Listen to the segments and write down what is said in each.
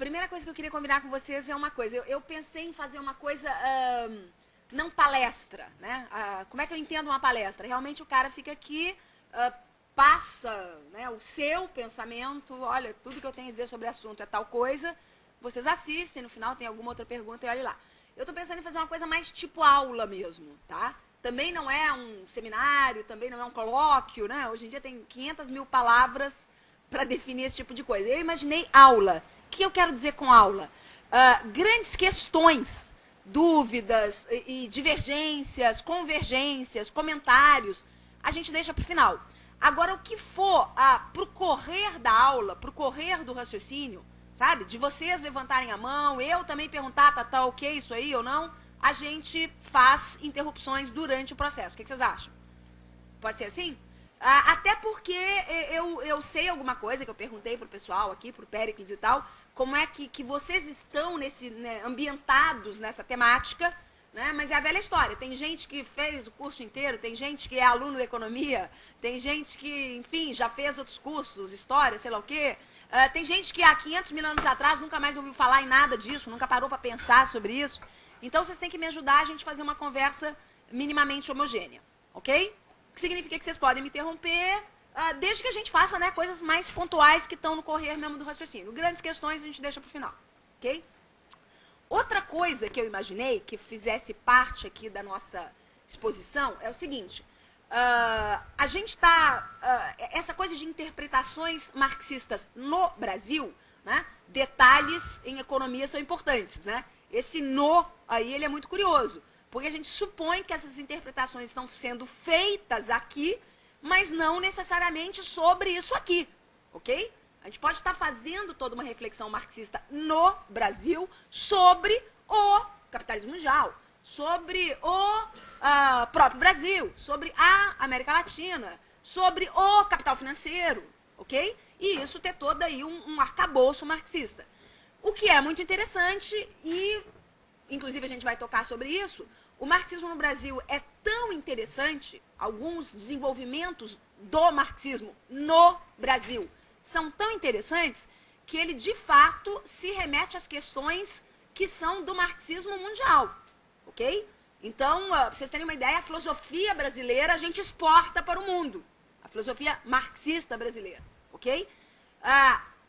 primeira coisa que eu queria combinar com vocês é uma coisa. Eu pensei em fazer uma coisa, não palestra, né? Como é que eu entendo uma palestra? Realmente o cara fica aqui, passa, né, o seu pensamento, olha, tudo que eu tenho a dizer sobre o assunto é tal coisa, vocês assistem, no final tem alguma outra pergunta e olha lá. Eu estou pensando em fazer uma coisa mais tipo aula mesmo, tá? Também não é um seminário, também não é um colóquio, né? Hoje em dia tem 500.000 palavras para definir esse tipo de coisa. Eu imaginei aula. O que eu quero dizer com aula? Grandes questões, dúvidas e divergências, convergências, comentários, a gente deixa para o final. Agora, o que for para o correr da aula, para o correr do raciocínio, sabe? De vocês levantarem a mão, eu também perguntar, tá ok isso aí ou não, a gente faz interrupções durante o processo. O que vocês acham? Pode ser assim? Até porque eu sei alguma coisa que eu perguntei pro pessoal aqui, pro Péricles e tal, como é que vocês estão né, ambientados nessa temática, né? Mas é a velha história. Tem gente que fez o curso inteiro, tem gente que é aluno de economia, tem gente que, enfim, já fez outros cursos, história, sei lá o quê. Tem gente que há 500.000 anos atrás nunca mais ouviu falar em nada disso, nunca parou para pensar sobre isso. Então, vocês têm que me ajudar a gente fazer uma conversa minimamente homogênea, ok? O que significa que vocês podem me interromper, desde que a gente faça, né, coisas mais pontuais que estão no correr mesmo do raciocínio. Grandes questões a gente deixa para o final, ok? Outra coisa que eu imaginei que fizesse parte aqui da nossa exposição é o seguinte. A gente está... essa coisa de interpretações marxistas no Brasil, né, detalhes em economia são importantes, né? Esse "no" aí, ele é muito curioso, porque a gente supõe que essas interpretações estão sendo feitas aqui, mas não necessariamente sobre isso aqui, ok? A gente pode estar fazendo toda uma reflexão marxista no Brasil sobre o capitalismo mundial, sobre o próprio Brasil, sobre a América Latina, sobre o capital financeiro, ok? E isso ter todo aí um arcabouço marxista. O que é muito interessante e, inclusive, a gente vai tocar sobre isso, o marxismo no Brasil é tão interessante, alguns desenvolvimentos do marxismo no Brasil são tão interessantes, que ele, de fato, se remete às questões que são do marxismo mundial, ok? Então, para vocês terem uma ideia, a filosofia brasileira a gente exporta para o mundo, a filosofia marxista brasileira, ok?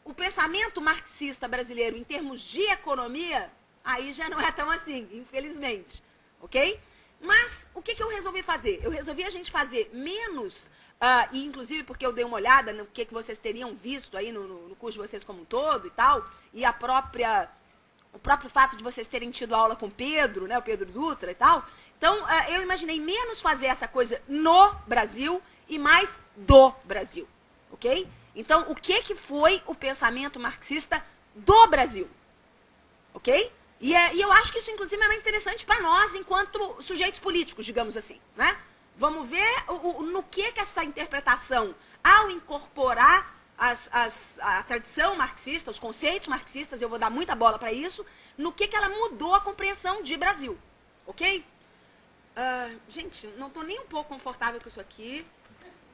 O pensamento marxista brasileiro, em termos de economia, aí já não é tão assim, infelizmente, ok? Mas o que eu resolvi fazer? Eu resolvi a gente fazer menos, e inclusive porque eu dei uma olhada no que vocês teriam visto aí no curso de vocês como um todo e tal, e o próprio fato de vocês terem tido aula com o Pedro, né, o Pedro Dutra e tal. Então, eu imaginei menos fazer essa coisa no Brasil e mais do Brasil, ok? Então, o que foi o pensamento marxista do Brasil? Ok? E eu acho que isso, inclusive, é mais interessante para nós, enquanto sujeitos políticos, digamos assim, né? Vamos ver no que essa interpretação, ao incorporar a tradição marxista, os conceitos marxistas, eu vou dar muita bola para isso, no que ela mudou a compreensão de Brasil. Ok? Gente, não estou nem um pouco confortável com isso aqui.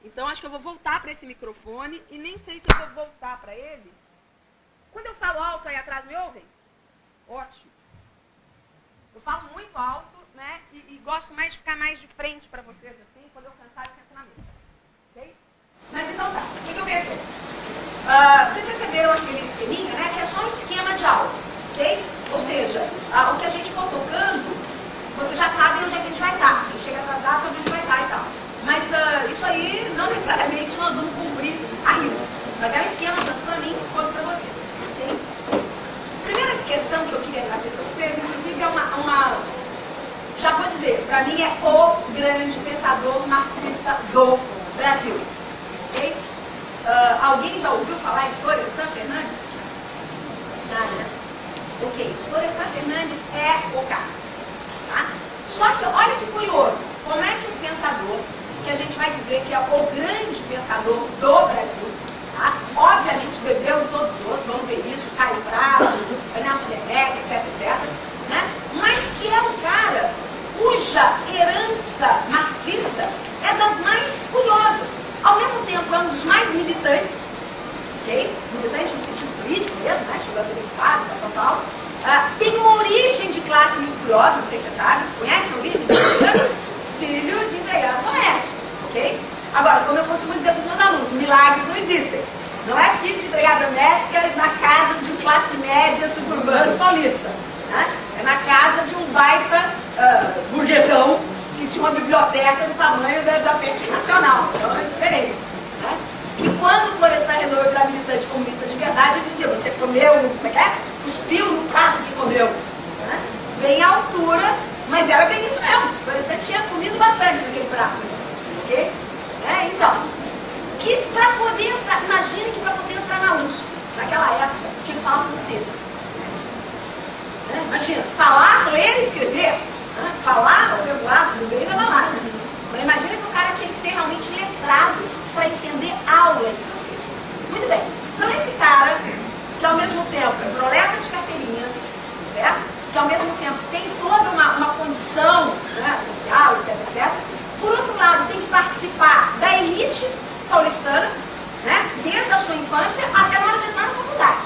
Então, acho que eu vou voltar para esse microfone e nem sei se eu vou voltar para ele. Quando eu falo alto aí atrás, me ouvem? Ótimo. Eu falo muito alto, né? E gosto mais de ficar mais de frente para vocês, assim. Quando eu cansar, eu sento na mesa. Ok? Mas então tá. O que eu pensei? Vocês receberam aquele esqueminha, né? Que é só um esquema de aula. Ok? Ou seja, o que a gente for tocando, vocês já sabem onde é que a gente vai estar. Quem chega atrasado sabe onde a gente vai estar e tal. Mas isso aí, não necessariamente nós vamos cumprir a risco. Mas é um esquema tanto para mim quanto para vocês. Okay? A primeira questão que eu queria trazer para vocês, inclusive, é uma... Já vou dizer, para mim é o grande pensador marxista do Brasil. Okay? Alguém já ouviu falar em Florestan Fernandes? Já, né? Ok. Florestan Fernandes é o cara. Tá? Só que, olha que curioso. Como é que um pensador, que a gente vai dizer que é o grande pensador do Brasil, tá? Obviamente bebeu de todos os outros, vamos ver isso, Caio Prado, Nelson Neneca, etc, né? Mas que é um cara cuja herança marxista é das mais curiosas. Ao mesmo tempo é um dos mais militantes, ok? Militante no sentido político mesmo, né? Chegou a ser deputado, curiosa, não sei se você sabe, conhece a origem de Floriano? Filho de empregado doméstico, ok? Agora, como eu costumo dizer para os meus alunos, milagres não existem. Não é filho de empregada doméstica na casa de um classe média suburbano paulista. Né? É na casa de um baita burguesão que tinha uma biblioteca do tamanho da Biblioteca Nacional. Então é diferente. Né? E quando o Florestan resolveu virar militante comunista de verdade, ele dizia, você comeu, como é que é? Cuspiu no prato que comeu. Né? Bem à altura, mas era bem isso mesmo. O Florestan tinha comido bastante naquele prato. Ok? Então, que para poder entrar, imagina que para poder entrar na USP, naquela época, tinha que falar francês. Imagina, falar, ler e escrever, falar, o voar, no meio da balada. Então, imagina que o cara tinha que ser realmente letrado para entender aula em francês. Muito bem, então esse cara, que ao mesmo tempo é proleta de carteirinha, certo? Que ao mesmo tempo tem toda uma condição, né, social, etc, etc. Por outro lado, tem que participar da elite paulistana, né, desde a sua infância até na hora de entrar na faculdade.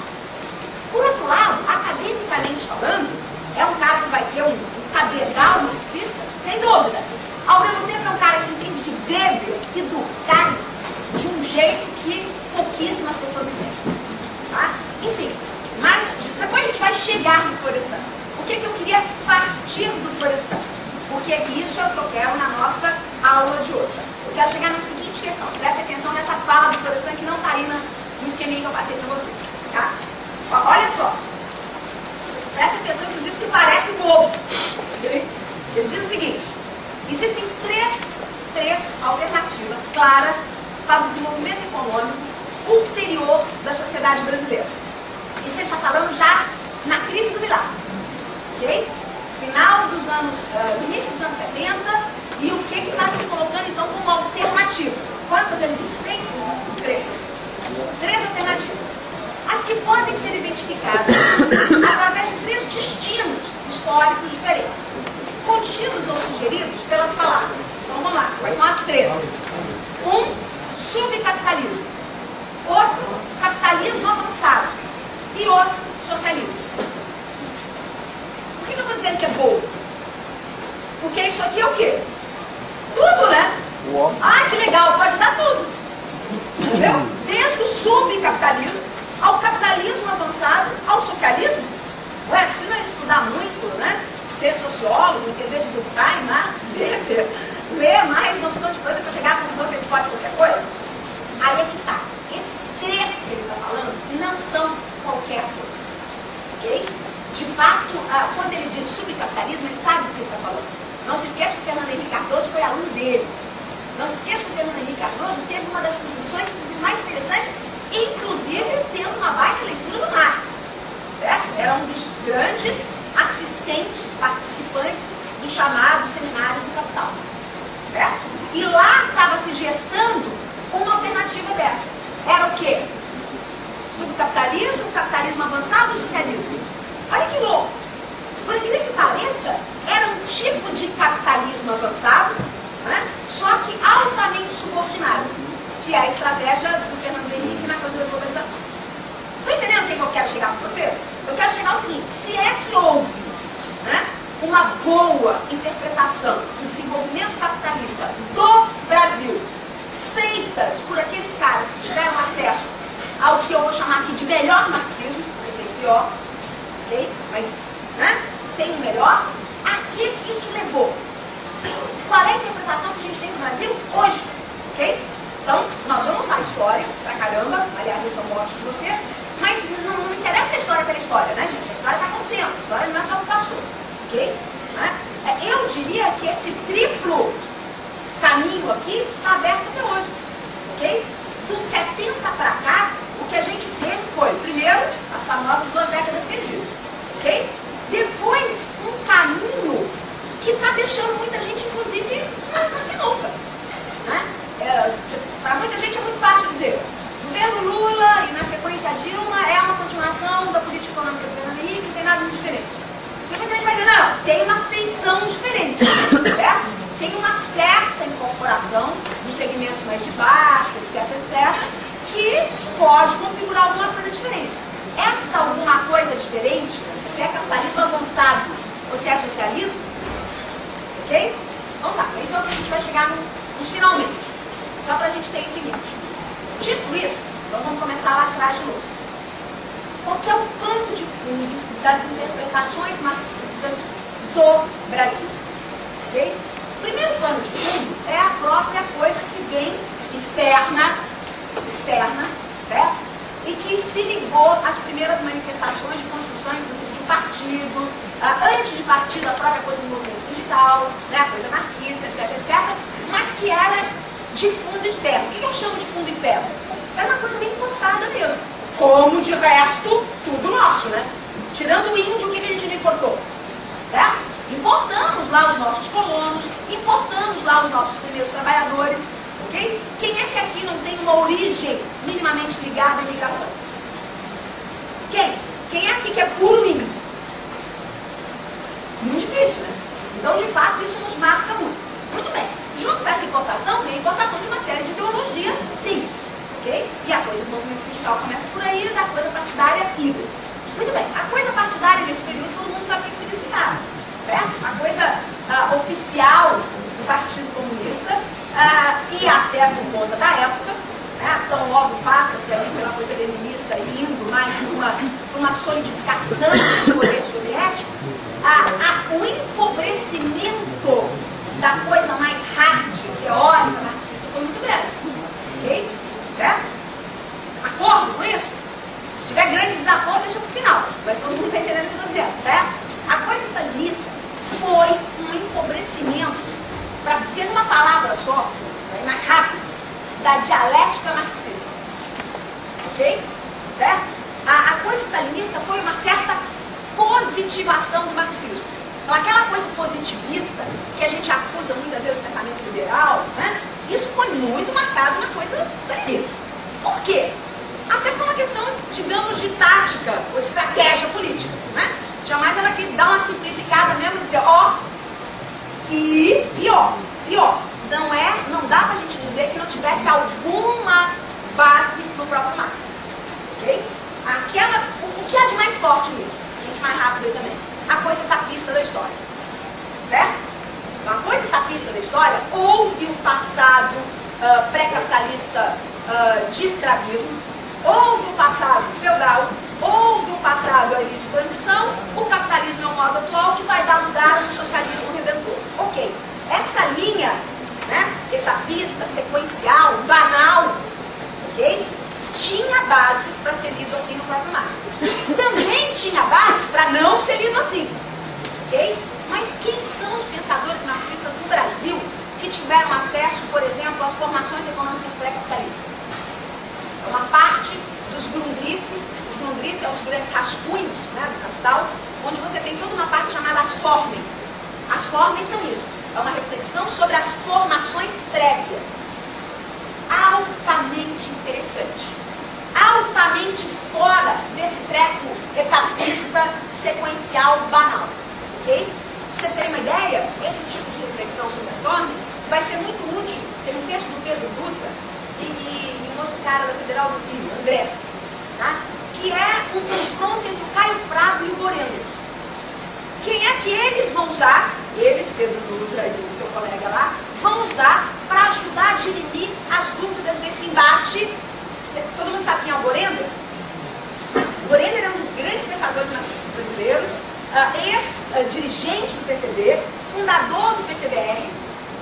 Por outro lado, academicamente falando, é um cara que vai ter um cabedal marxista, sem dúvida. Ao mesmo tempo, é um cara que entende de Weber e do Kant de um jeito que pouquíssimas pessoas entendem. Tá? Enfim, mas depois a gente vai chegar no Florestan. O que eu queria partir do Florestan? Porque isso é o que eu quero na nossa aula de hoje. Eu quero chegar na seguinte questão. Preste atenção nessa fala do Florestan que não está aí no esqueminha que eu passei para vocês. Tá? Olha só. Preste atenção, inclusive, que parece bobo. Ele diz o seguinte. Existem três alternativas claras para o desenvolvimento econômico ulterior da sociedade brasileira. Isso ele está falando já na crise do milagre. Ok? Final dos anos, início dos anos 70, e o que está se colocando então como alternativas. Quantas ele disse que tem? Três alternativas. As que podem ser identificadas através de três destinos históricos diferentes, contidos ou sugeridos pelas palavras. Então vamos lá, quais são as três? Um, subcapitalismo. Outro, capitalismo avançado. E outro, socialismo. Por que eu estou dizendo que é bobo? Porque isso aqui é o quê? Tudo, né? Ah, que legal, pode dar tudo. Entendeu? Desde o subcapitalismo ao capitalismo avançado, ao socialismo. Ué, precisa estudar muito, né? Ser sociólogo, entender de Durkheim, Marx, Weber, ler mais uma opção de coisa para chegar à conclusão que a gente pode qualquer coisa. Aí é que tá. Esses três que ele está falando não são qualquer coisa. Ok? De fato, quando ele diz subcapitalismo, ele sabe do que ele está falando. Não se esqueça que o Fernando Henrique Cardoso foi aluno dele. Não se esqueça que o Fernando Henrique Cardoso teve uma das contribuições mais interessantes, inclusive tendo uma baita leitura do Marx. Certo? Era um dos grandes assistentes, participantes do chamado Seminários do Capital. Certo? E lá estava se gestando uma alternativa dessa. Era o quê? Subcapitalismo, capitalismo avançado, socialismo. Olha que louco! Por incrível que pareça, era um tipo de capitalismo avançado, né? Só que altamente subordinado, que é a estratégia do Fernando Henrique na coisa da globalização. Estão entendendo o que eu quero chegar com vocês? Eu quero chegar ao seguinte, se é que houve, né, uma boa interpretação do desenvolvimento capitalista do Brasil, feitas por aqueles caras que tiveram acesso ao que eu vou chamar aqui de melhor marxismo, tem pior, ok? Mas, né, tem o melhor, a que isso levou? Qual é a interpretação que a gente tem no Brasil hoje, ok? Então, nós vamos usar a história pra caramba, aliás, esse é o mote de vocês, mas não interessa a história pela história, né, gente? A história está acontecendo, a história não é só o que passou, ok? Né? Eu diria que esse triplo caminho aqui está aberto até hoje, ok? Dos 70 para cá, o que a gente teve foi, primeiro, as famosas 2 décadas perdidas, ok? Depois, um caminho que está deixando muita gente, inclusive, na sinuca, né? Para muita gente é muito fácil dizer, governo Lula e na sequência a Dilma é uma continuação da política econômica do Fernando Henrique, não tem nada muito diferente. Porque muita gente vai dizer, não, tem uma feição diferente, certo? Tem uma certa incorporação dos segmentos mais de baixo, etc, etc, que pode configurar alguma coisa diferente. Esta alguma coisa diferente, se é capitalismo avançado ou se é socialismo, chegar nos finalmente. Só para a gente ter isso em mente. Dito isso, então vamos começar lá atrás de novo. Qual que é o pano de fundo das interpretações marxistas do Brasil? Okay? O primeiro pano de fundo é a própria coisa que vem externa, certo? E que se ligou às primeiras manifestações de construção, inclusive, de um partido, antes de partido, a própria coisa do movimento sindical, né, a coisa anarquista, etc, mas que era de fundo externo. O que eu chamo de fundo externo? É uma coisa bem importada mesmo. Como, de resto, tudo nosso, né? Tirando o índio, o que a gente não importou? Certo? Importamos lá os nossos colonos, importamos lá os nossos primeiros trabalhadores, ok? Quem é que aqui não tem uma origem minimamente ligada à imigração? Quem? Quem é aqui que é puro índio? Muito difícil, né? Então, de fato, isso nos marca muito. Muito bem. Junto com essa importação, vem a importação de uma série de ideologias, sim. Ok? E a coisa do movimento sindical começa por aí, da coisa partidária híbrida. Muito bem. A coisa partidária, nesse período, todo mundo sabe o que significava. Certo? A coisa oficial do Partido Comunista, e até por conta da época, né? Então logo passa-se ali pela coisa leninista, indo mais para uma solidificação do poder soviético, o empobrecimento da coisa mais hard, teórica, marxista, foi muito grande. Ok? Certo? Acordo com isso? Se tiver grande desacordo, deixa pro final. Mas todo mundo está entendendo o que eu estou dizendo, certo? A coisa stalinista foi um empobrecimento, para dizer numa palavra só, mais rápido, da dialética marxista. Ok? Certo? A coisa stalinista foi uma certa positivação do marxismo. Então, aquela coisa positivista que a gente acusa muitas vezes do pensamento liberal, né? Isso foi muito marcado na coisa stalinista. Por quê? Até por uma questão, digamos, de tática ou de estratégia política, né? Jamais ela que dá uma simplificada mesmo e dizer, ó, e ó. Não dá pra gente dizer que não tivesse alguma base no próprio Marx. Ok? O que há de mais forte nisso? A gente mais rápido aí também. A coisa tapista da história. Certo? Então, a coisa tapista da história, houve um passado pré-capitalista de escravismo, houve um passado feudal, houve um passado ali de transição, o capitalismo é um modo atual que vai dar lugar ao socialismo redentor. Ok. Essa linha, né, etapista, sequencial, banal, ok? Tinha bases para ser lido assim no próprio Marx. Também tinha bases para não ser lido assim, ok? Mas quem são os pensadores marxistas no Brasil que tiveram acesso, por exemplo, às formações econômicas pré-capitalistas? Uma parte dos Grundrisse, os Grundrisse são os grandes rascunhos, né, do Capital, onde você tem toda uma parte chamada as Formen. As Formen são isso, é uma reflexão sobre as formações prévias. Altamente interessante. Altamente fora desse treco etapista, sequencial, banal. Ok? Pra vocês terem uma ideia, esse tipo de reflexão sobre as Formen vai ser muito útil. Tem um texto do Pedro Dutra e um outro cara da Federal do Rio, Andrés, tá? Que é um confronto entre o Caio Prado e o Borender. Quem é que eles vão usar, eles, Pedro Dutra e o seu colega lá, vão usar para ajudar a dirimir as dúvidas desse embate? Todo mundo sabe quem é o Borender? O Borender é um dos grandes pensadores marxistas brasileiros, ex-dirigente do PCB, fundador do PCBR,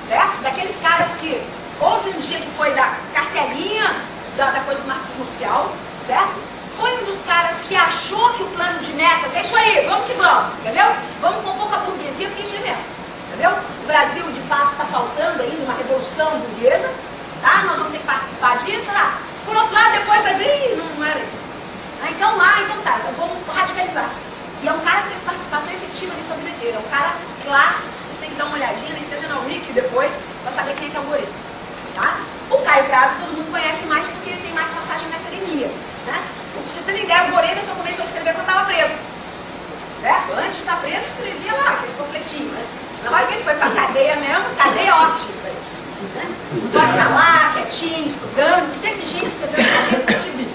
certo? Daqueles caras que houve um dia que foi da cartelinha da coisa do marxismo oficial, certo? Foi um dos caras que achou que o plano de metas, é isso aí, vamos que vamos, entendeu? Vamos compor com a burguesia, porque é isso aí mesmo, entendeu? O Brasil, de fato, está faltando ainda uma revolução burguesa, tá? Nós vamos ter que participar disso, tá? Por outro lado, depois vai dizer, não era isso. Então tá, nós vamos radicalizar. E é um cara que teve participação efetiva nisso a vida inteira, é um cara clássico, vocês têm que dar uma olhadinha, nem seja na Wiki depois, para saber quem é que é o Borender, tá? O Caio Prado todo mundo conhece mais porque ele tem mais passagem na academia, né? Pra vocês terem ideia, o Borender só começou a escrever quando estava preso, certo? Antes de estar preso, escrevia lá, aquele panfletinho, né? Na hora que ele foi pra cadeia mesmo, cadeia ótima pra isso, né? Pode estar lá, quietinho, estudando, que tem de gente escrevendo cadeia,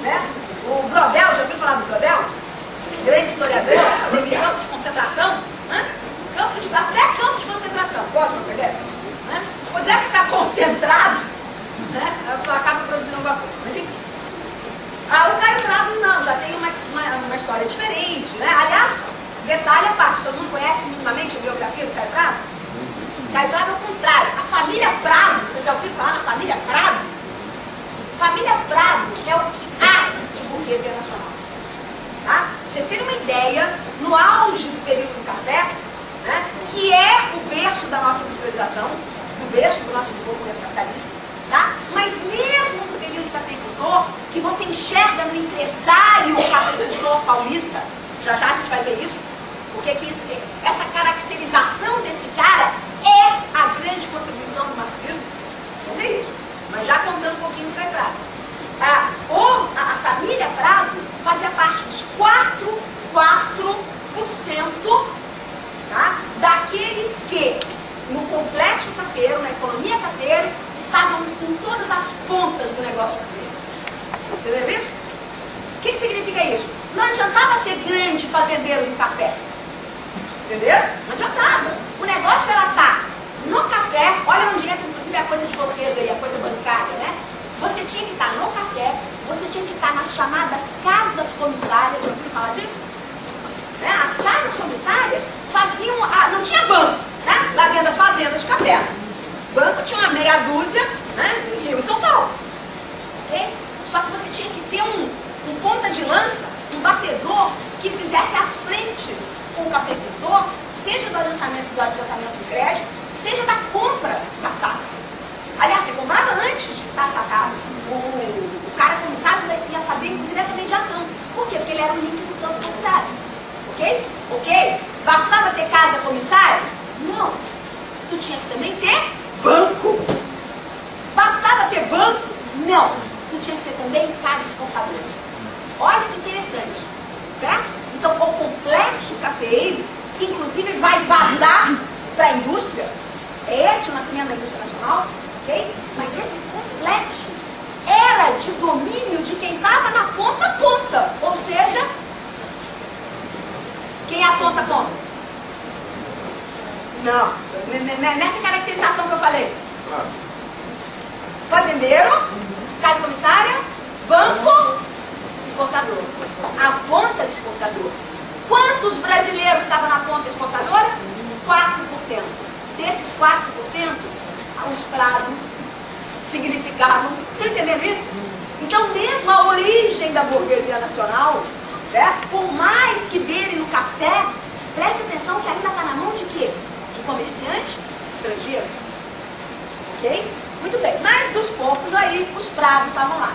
certo? O Brodel, já ouviu falar do Brodel? Grande historiador, teve campo de concentração, né? Até campo de concentração, pode não conhece? Né? concentrado, né, acaba produzindo alguma coisa. Mas enfim. O Caio Prado não, já tem uma história diferente, né? Aliás, detalhe à parte, todo mundo conhece minimamente a biografia do Caio Prado? Caio Prado é o contrário. A família Prado, você já ouviu falar na família Prado? Família Prado é o que há de burguesia nacional. Tá? Pra vocês terem uma ideia, no auge do período do café, né, que é o berço da nossa industrialização, do berço do nosso desenvolvimento capitalista, tá? Mas mesmo no período cafeicultor, que você enxerga no empresário cafeicultor paulista, já já a gente vai ver isso, porque essa caracterização desse cara é a grande contribuição do marxismo. Vamos ver isso. Mas já contando um pouquinho do Caio Prado. A família Prado fazia parte dos 4%, tá, daqueles que, no complexo cafeiro, na economia cafeira, estavam com todas as pontas do negócio cafeiro. Entendeu isso? O que significa isso? Não adiantava ser grande fazendeiro de café. Entendeu? Não adiantava. O negócio era estar no café, olha onde entra inclusive a coisa de vocês aí, a coisa bancária, né? Você tinha que estar no café, você tinha que estar nas chamadas casas comissárias, já ouviram falar disso? Né? As casas comissárias faziam, não tinha banco, né? Lá dentro das fazendas de café. Banco tinha uma meia dúzia, né? Em Rio e São Paulo. Okay? Só que você tinha que ter um ponta de lança, um batedor que fizesse as frentes com o cafeicultor, seja do adiantamento do crédito, seja da compra das sacas. Aliás, você comprava antes de estar sacado. O cara comissário ia fazer, inclusive, essa mediação. Por quê? Porque ele era o link do campo da cidade. Ok? Ok? Bastava ter casa comissária? Não. Tu tinha que também ter banco. Bastava ter banco? Não. Tu tinha que ter também casa exportadora. Olha que interessante. Certo? Então, o complexo cafeeiro, que inclusive vai vazar para a indústria, é esse o nascimento da indústria nacional, ok? Mas esse complexo era de domínio de quem estava na ponta a ponta, ou seja, quem é a ponta a ponta? Não, nessa caracterização que eu falei. Fazendeiro, casa comissária, banco, exportador. A ponta exportadora. Quantos brasileiros estavam na ponta exportadora? 4%. Desses 4%, os Prado significavam. Está entendendo isso? Então, mesmo a origem da burguesia nacional, certo? Por mais que beire no café, preste atenção que ainda está na mão de quê? De comerciante estrangeiro. Ok? Muito bem. Mas dos poucos aí, os Prado estavam lá.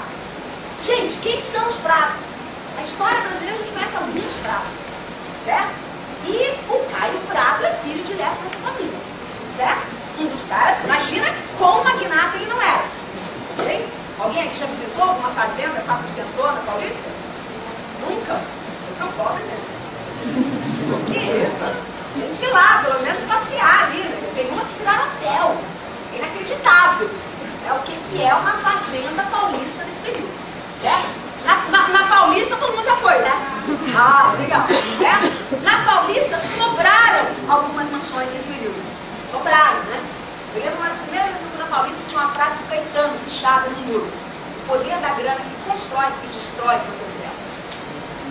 Gente, quem são os Prado? Na história brasileira a gente conhece alguns Prado, certo? E o Caio Prado é filho direto dessa família, certo? Um dos caras, imagina quão magnata ele não era, ok? Alguém aqui já visitou alguma fazenda 400ona paulista? Nunca? Vocês são pobres, né? Que isso? Tem que ir lá, pelo menos passear ali, né? Tem umas que viraram hotel. Inacreditável. É o que é uma fazenda paulista nesse período, certo? Na Paulista todo mundo já foi, né? Ah, legal. Certo? Na Paulista sobraram algumas mansões nesse período. Sobraram, né? Eu lembro uma das primeiras vezes que eu fui na Paulista, tinha uma frase do Caetano pichada no muro. O poder da grana que constrói e destrói coisas dela.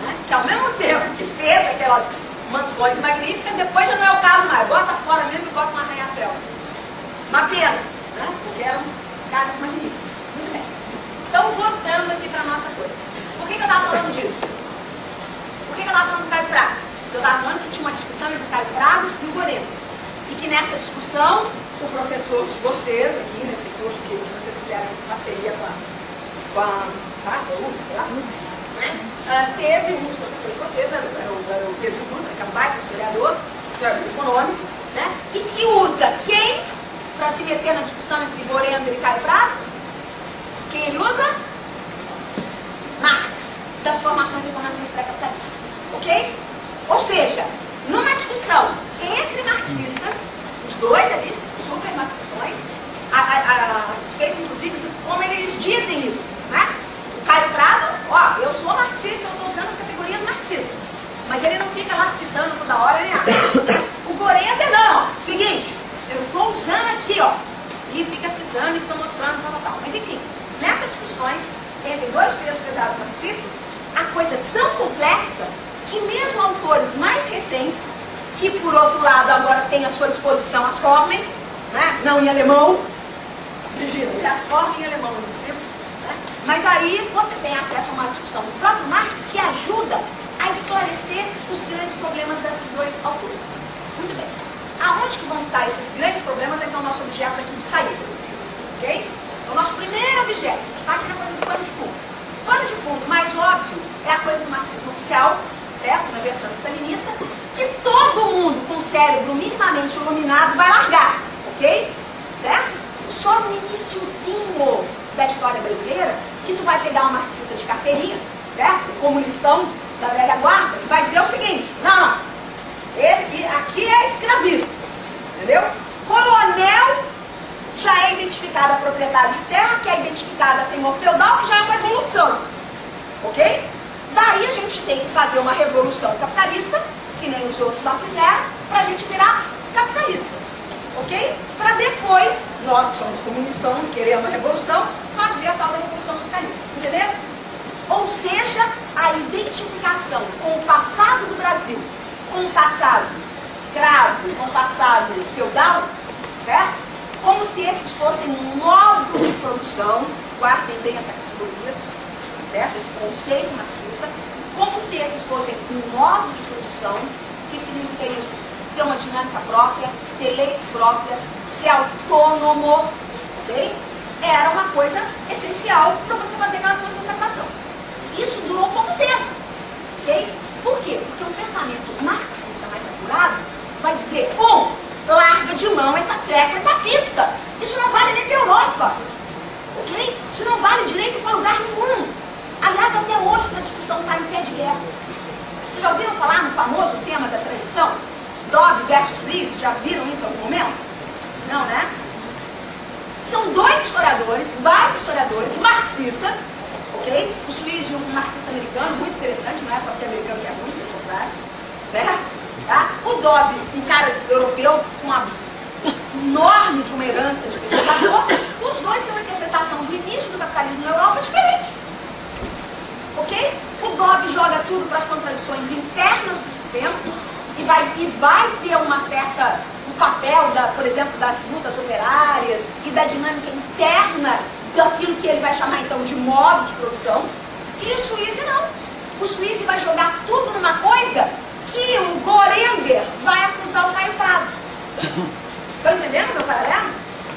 Né? Que ao mesmo tempo que fez aquelas mansões magníficas, depois já não é o caso mais. Bota fora mesmo e bota um arranha-céu. Uma pena, né? Porque eram casas magníficas. Muito bem. Então, voltando aqui para a nossa coisa. Por que eu estava falando disso? Por que eu estava falando do Caio Prado? Porque eu estava falando que tinha uma discussão entre o Caio Prado e o Goreno. E que nessa discussão, o professor de vocês, aqui nesse curso que vocês fizeram em parceria com a sei lá, né? Teve um dos professores de vocês, era o Pedro Dutra, que é um baita historiador econômico, né? E que usa quem para se meter na discussão entre Goreno e Caio Prado? Quem ele usa? Marx, das formações econômicas pré-capitalistas. Ok? Ou seja, numa discussão entre marxistas, os dois ali, super marxistões, a respeito inclusive de como eles dizem isso, né? O Caio Prado, ó, eu sou marxista, eu estou usando as categorias marxistas, mas ele não fica lá citando toda hora nem nada. O Gorender não, seguinte, eu estou usando aqui, ó, e fica citando e fica mostrando tal. Mas enfim, nessas discussões entre dois pesos pesados marxistas, a coisa é tão complexa que mesmo autores mais recentes, que por outro lado agora têm à sua disposição as Formen, né? Não em alemão, imagina, as Formen em alemão, inclusive, né? Mas aí você tem acesso a uma discussão do próprio Marx que ajuda a esclarecer os grandes problemas desses dois autores. Muito bem. Aonde que vão estar esses grandes problemas é que é o nosso objeto aqui de saída. Ok? Então, o nosso primeiro objeto, a gente está aqui na coisa do pano de fundo. O pano de fundo mais óbvio é a coisa do marxismo oficial, certo? Na versão stalinista, que todo mundo com o cérebro minimamente iluminado vai largar, ok? Certo? Só no iniciozinho da história brasileira que tu vai pegar um marxista de carteirinha, certo? Um comunistão da velha guarda, que vai dizer o seguinte, não, aqui é escravismo, entendeu? Coronel já é identificado a propriedade de terra, que é identificada a senhor feudal, que já é uma evolução, ok? Daí a gente tem que fazer uma revolução capitalista, que nem os outros lá fizeram, para a gente virar capitalista, ok? Para depois, nós que somos comunistão, queremos a revolução, fazer a tal da revolução socialista, entenderam? Ou seja, a identificação com o passado do Brasil, com o passado escravo, com o passado feudal, certo? Como se esses fossem modos de produção, guardem bem essa categoria, certo? Esse conceito marxista, como se esses fossem um modo de produção. O que significa isso? Ter uma dinâmica própria, ter leis próprias, ser autônomo, ok? Era uma coisa essencial para você fazer aquela contratação. Isso durou pouco tempo, ok? Por quê? Porque um pensamento marxista mais apurado vai dizer, larga de mão essa treca etapista. Isso não vale nem para a Europa, ok? Isso não vale direito para lugar nenhum. Aliás, até hoje essa discussão está em pé de guerra. Vocês já ouviram falar no famoso tema da transição? Dobb versus Suisse? Já viram isso em algum momento? Não, né? São dois historiadores, vários historiadores marxistas, ok? O Suisse é um marxista americano, muito interessante, não é só porque é americano que é muito, pelo contrário, certo? Tá? O Dobb, um cara europeu com uma enorme de uma herança de pesquisador, os dois têm uma interpretação do início do capitalismo na Europa diferente. Ok? O Dobb joga tudo para as contradições internas do sistema e vai ter um papel, por exemplo, das lutas operárias e da dinâmica interna daquilo que ele vai chamar então de modo de produção. E o Suisse não. O Suisse vai jogar tudo numa coisa que o Gorender vai acusar o Caio Prado. Estão entendendo meu paralelo?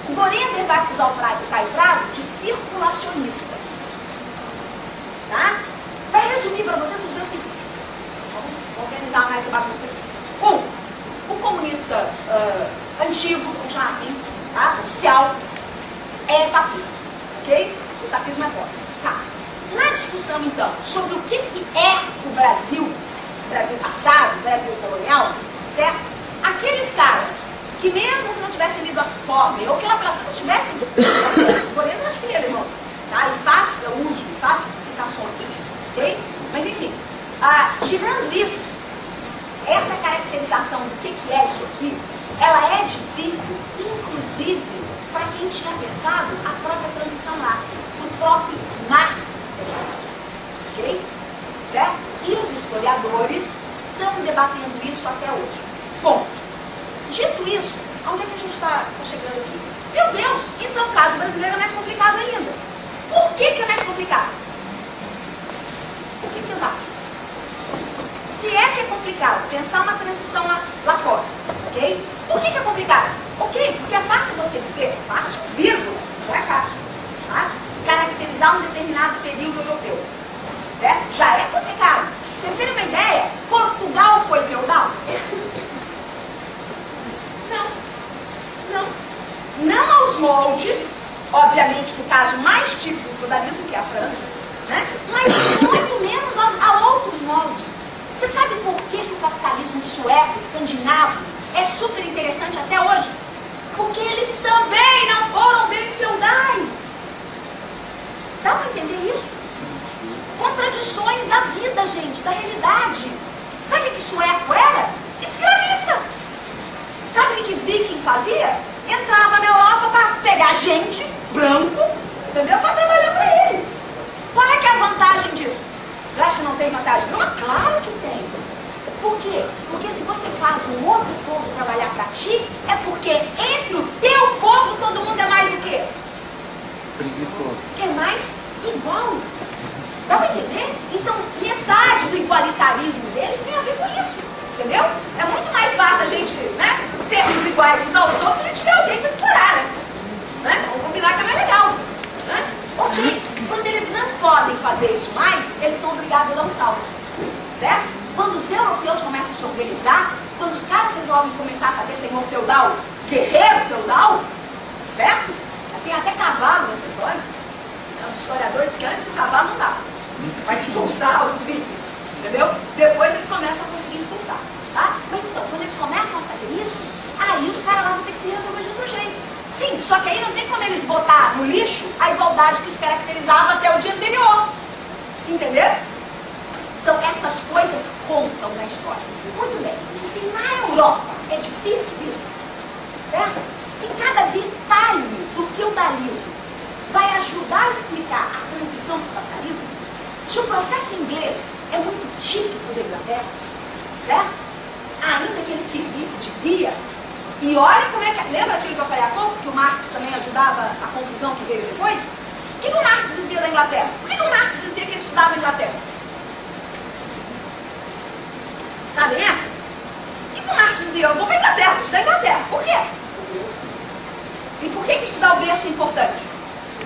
O Gorender vai acusar o Caio Prado de circulacionista. Tá? Para resumir para vocês, vou dizer o seguinte. Vamos organizar mais a bagunça aqui. O comunista antigo, vamos chamar assim, tá? Oficial, é etapista. Ok? O etapismo é pobre. Tá. Na discussão, então, sobre o que é o Brasil passado, Brasil colonial, certo? Aqueles caras que mesmo que não tivessem lido a Formen, ou que lá pelas tantas tivessem lido a Formen, o Gorender acho que ele é alemão, tá? E faça uso, faça citações, ok? Mas enfim, tirando isso, essa caracterização do que é isso aqui, ela é difícil, inclusive, para quem tinha pensado a própria transição lá, o próprio Marx é difícil, ok? Certo? E os historiadores estão debatendo isso até hoje. Bom, dito isso, onde é que a gente está chegando aqui? Meu Deus, então o caso brasileiro é mais complicado ainda. Por que é mais complicado? O que vocês acham? Se é que é complicado pensar uma transição lá fora, ok? Por que é complicado? Ok, porque é fácil você dizer, é fácil, vírgula, não é fácil, tá? Caracterizar um determinado período europeu. Certo? Já é complicado. Vocês terem uma ideia, Portugal foi feudal? Não aos moldes, obviamente, do caso mais típico do feudalismo, que é a França, né? Mas muito menos a outros moldes. Você sabe por que o capitalismo sueco, escandinavo, é super interessante até hoje? Porque eles também não foram bem feudais. Dá para entender isso? Contradições da vida, gente, da realidade. Sabe o que sueco era? Escravista. Sabe o que viking fazia? Entrava na Europa para pegar preguiçoso. É mais igual. Dá pra entender? Então, metade do igualitarismo deles tem a ver com isso. Entendeu? É muito mais fácil a gente, né, sermos iguais uns aos outros, a gente vê alguém para explorar, né? Vamos combinar que é mais legal. Né? Ok. Quando eles não podem fazer isso mais, eles são obrigados a dar um salto. Certo? Quando os europeus começam a se organizar, quando os caras resolvem começar a fazer senhor feudal, guerreiro feudal, certo? Tem até cavalo nessa história. Os historiadores que antes do cavalo não dava para expulsar os vikings, entendeu? Depois eles começam a conseguir expulsar, tá? Mas então, quando eles começam a fazer isso, aí os caras lá vão ter que se resolver de outro jeito. Sim, só que aí não tem como eles botar no lixo a igualdade que os caracterizava até o dia anterior, entendeu? Então essas coisas contam na história. Muito bem, se na Europa é difícil isso, certo? Se cada detalhe do feudalismo vai ajudar a explicar a transição para o capitalismo, se o processo inglês é muito típico da Inglaterra, certo? Ainda que ele servisse de guia, e olha como é que... Lembra aquilo que eu falei há pouco, que o Marx também ajudava a confusão que veio depois? O que o Marx dizia da Inglaterra? Por que o Marx dizia que ele estudava a Inglaterra? Sabem essa? O que o Marx dizia? Eu vou para a Inglaterra, vou estudar a Inglaterra. Por quê? E por que estudar o berço é importante?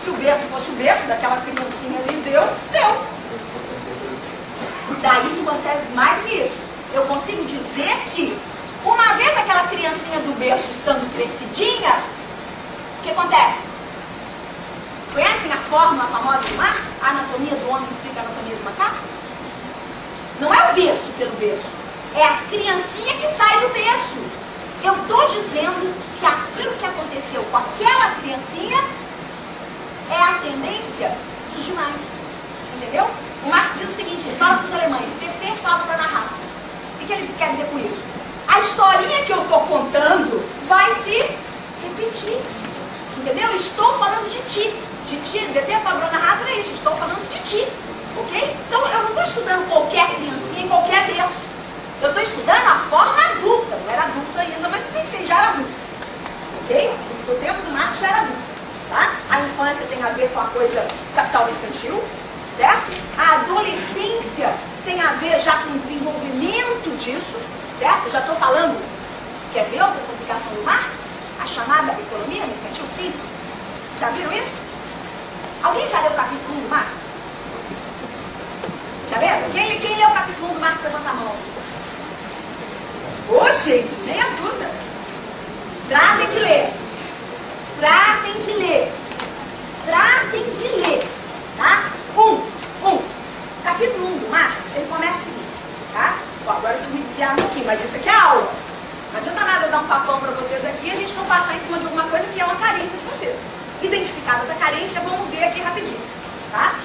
Se o berço fosse o berço daquela criancinha ali, deu. Daí tu consegue mais do que isso. Eu consigo dizer que, uma vez aquela criancinha do berço estando crescidinha, o que acontece? Conhecem a fórmula famosa de Marx? A anatomia do homem explica a anatomia do macaco? Não é o berço pelo berço. É a criancinha que sai do berço. Eu estou dizendo que aquilo que aconteceu com aquela criancinha é a tendência dos demais. Entendeu? O Marx diz o seguinte, ele fala para os alemães, TP fábrica na rata. O que eles querem dizer com isso? A historinha que eu estou contando vai se repetir. Entendeu? Estou falando de ti. De ti, DT fábrica na rata é isso, estou falando de ti. Ok? Então eu não estou estudando qualquer criancinha em qualquer berço. Eu estou estudando a forma adulta. Não era adulta ainda, mas eu pensei, já era adulta. Ok? No tempo do Marx já era adulta. Tá? A infância tem a ver com a coisa capital mercantil, certo? A adolescência tem a ver já com o desenvolvimento disso, certo? Já estou falando, quer ver outra publicação do Marx? A chamada economia mercantil simples. Já viram isso? Alguém já leu o capítulo 1 do Marx? Já viram? Quem leu o capítulo 1 do Marx, levanta a mão. Ô, gente, nem a dúzia. Tratem de ler. Tratem de ler. Tratem de ler. Tá? Capítulo 1 do Marx, ele começa o seguinte, tá? Bom, agora vocês me desviaram um pouquinho, mas isso aqui é aula. Não adianta nada eu dar um papão para vocês aqui e a gente não passar em cima de alguma coisa que é uma carência de vocês. Identificadas a carência, vamos ver aqui rapidinho, tá?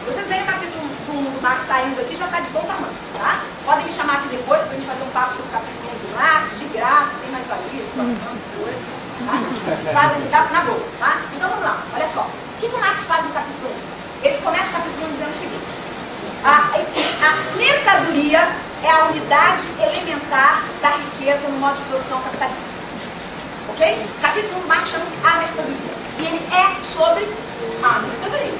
Vocês veem o capítulo 1 do Marx saindo aqui, já está de bom tamanho, tá? Podem me chamar aqui depois para a gente fazer um papo sobre o capítulo 1 do Marx, de graça, sem mais valia, exploração, essas coisas, tá? A gente faz na boa, tá? Então vamos lá, olha só. O que o Marx faz no capítulo 1? Ele começa o capítulo 1 dizendo o seguinte: a mercadoria é a unidade elementar da riqueza no modo de produção capitalista. Ok? O capítulo 1 do Marx chama-se A Mercadoria. E ele é sobre a mercadoria.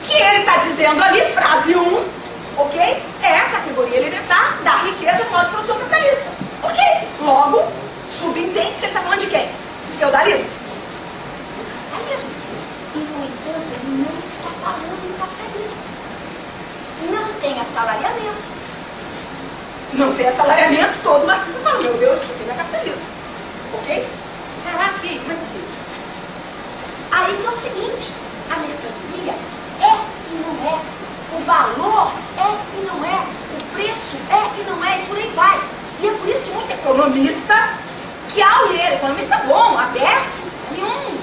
Que ele está dizendo ali, frase 1, ok? É a categoria elementar da riqueza no modo de produção capitalista. Ok? Logo, subentende-se que ele está falando de quem? Do feudalismo. Do capitalismo. E, no entanto, ele não está falando do capitalismo. Não tem assalariamento. Não tem assalariamento, todo marxista fala, meu Deus, isso aqui não é capitalismo. Ok? Caraca, como é que eu fiz? Aí que é o seguinte, a mercadoria é e não é, o valor é e não é, o preço é e não é, e por aí vai. E é por isso que muito economista, que ao ler, economista bom, aberto, nenhum